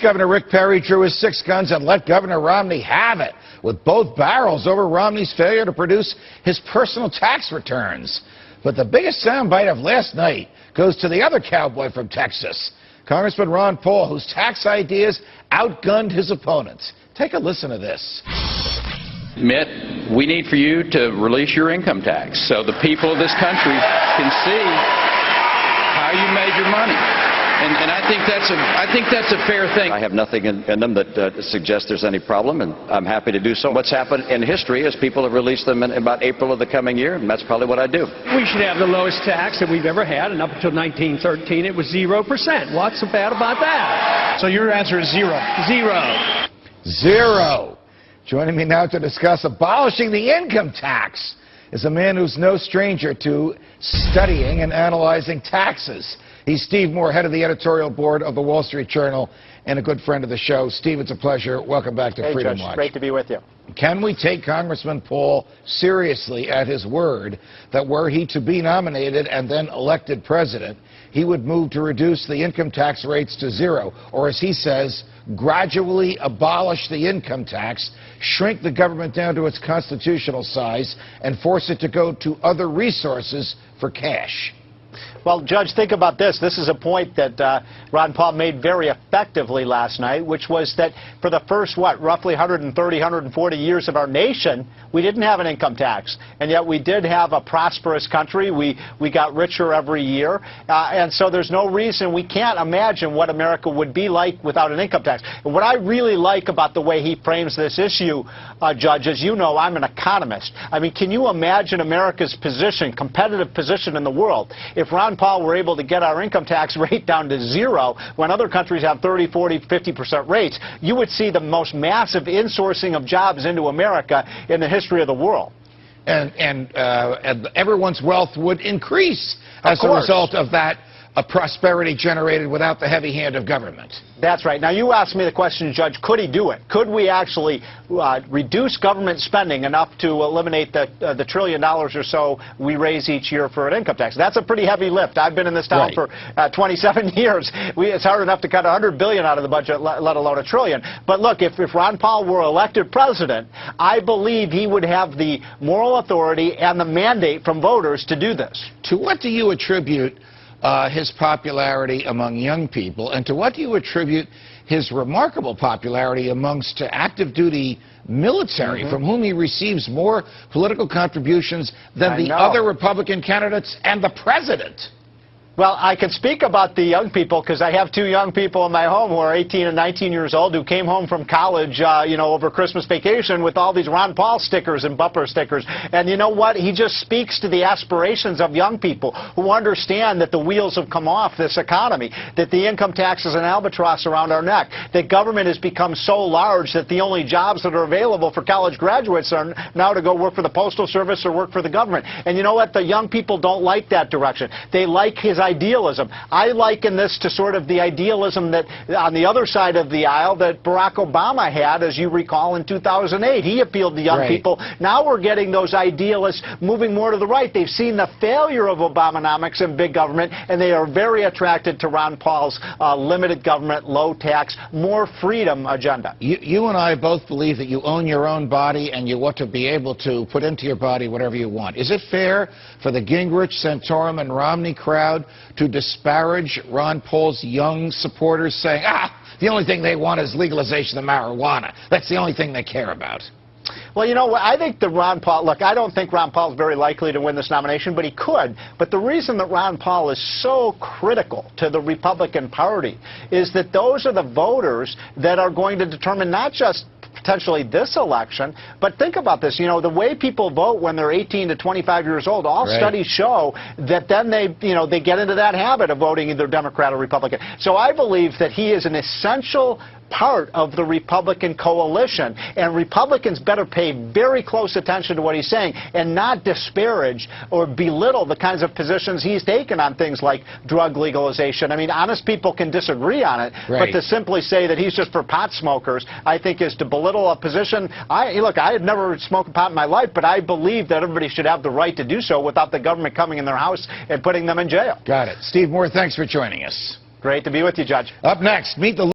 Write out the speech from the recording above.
Governor Rick Perry drew his 6 guns and let Governor Romney have it, with both barrels over Romney's failure to produce his personal tax returns. But the biggest soundbite of last night goes to the other cowboy from Texas, Congressman Ron Paul, whose tax ideas outgunned his opponents. Take a listen to this. Mitt, we need for you to release your income tax so the people of this country can see how you made your money. And I think that's a fair thing. I have nothing in them that suggests there's any problem, and I'm happy to do so. What's happened in history is people have released them in about April of the coming year, and that's probably what I do. We should have the lowest tax that we've ever had, and up until 1913 it was 0%. What's so bad about that? So your answer is zero. Zero. Joining me now to discuss abolishing the income tax is a man who's no stranger to studying and analyzing taxes. He's Steve Moore, head of the editorial board of the Wall Street Journal and a good friend of the show. Steve, it's a pleasure. Welcome back to Freedom Judge, Watch. great to be with you. Can we take Congressman Paul seriously at his word that were he to be nominated and then elected president, he would move to reduce the income tax rates to 0, or as he says, gradually abolish the income tax, shrink the government down to its constitutional size, and force it to go to other resources for cash? Well, Judge, think about this. This is a point that Ron Paul made very effectively last night, which was that for the first, roughly 130, 140 years of our nation, we didn't have an income tax. And yet we did have a prosperous country. We got richer every year. And so there's no reason we can't imagine what America would be like without an income tax. And what I really like about the way he frames this issue, Judge, as you know, I'm an economist. I mean, can you imagine America's position, competitive position in the world, if Ron Paul were able to get our income tax rate down to 0 when other countries have 30, 40, 50% rates? You would see the most massive insourcing of jobs into America in the history of the world. And everyone's wealth would increase as a result of that prosperity generated without the heavy hand of government. That's right. Now, you asked me the question, Judge, could he do it? Could we actually reduce government spending enough to eliminate the $1 trillion or so we raise each year for an income tax? That's a pretty heavy lift. I've been in this town for 27 years. It's hard enough to cut $100 billion out of the budget, let alone $1 trillion. But look, if Ron Paul were elected president, I believe he would have the moral authority and the mandate from voters to do this. To what do you attribute his popularity among young people, and to what do you attribute his remarkable popularity amongst active duty military, from whom he receives more political contributions than the other Republican candidates and the president? Well, I can speak about the young people because I have 2 young people in my home who are 18 and 19 years old who came home from college, over Christmas vacation with all these Ron Paul stickers and bumper stickers. And you know what? He just speaks to the aspirations of young people who understand that the wheels have come off this economy, that the income tax is an albatross around our neck, that government has become so large that the only jobs that are available for college graduates are now to go work for the Postal Service or work for the government. And you know what? The young people don't like that direction. They like his idealism. I liken this to sort of the idealism that on the other side of the aisle that Barack Obama had, as you recall, in 2008. He appealed to young people. Now we're getting those idealists moving more to the right. They've seen the failure of Obamonomics and big government, and they are very attracted to Ron Paul's limited government, low tax, more freedom agenda. You and I both believe that you own your own body and you ought to be able to put into your body whatever you want. Is it fair for the Gingrich, Santorum, and Romney crowd to disparage Ron Paul's young supporters, saying, the only thing they want is legalization of marijuana. That's the only thing they care about? Well, you know, I think that Ron Paul, look, I don't think Ron Paul is very likely to win this nomination, but he could. But the reason that Ron Paul is so critical to the Republican Party is that those are the voters that are going to determine not just potentially this election, but think about this. You know, the way people vote when they're 18 to 25 years old, all studies show that then they get into that habit of voting either Democrat or Republican. So I believe that he is an essential part of the Republican coalition, and Republicans better pay very close attention to what he's saying and not disparage or belittle the kinds of positions he's taken on things like drug legalization. I mean, honest people can disagree on it, but to simply say that he's just for pot smokers, I think is to belittle a position. Look, I had never smoked pot in my life, but I believe that everybody should have the right to do so without the government coming in their house and putting them in jail. Got it. Steve Moore, thanks for joining us. Great to be with you, Judge. Up next, meet the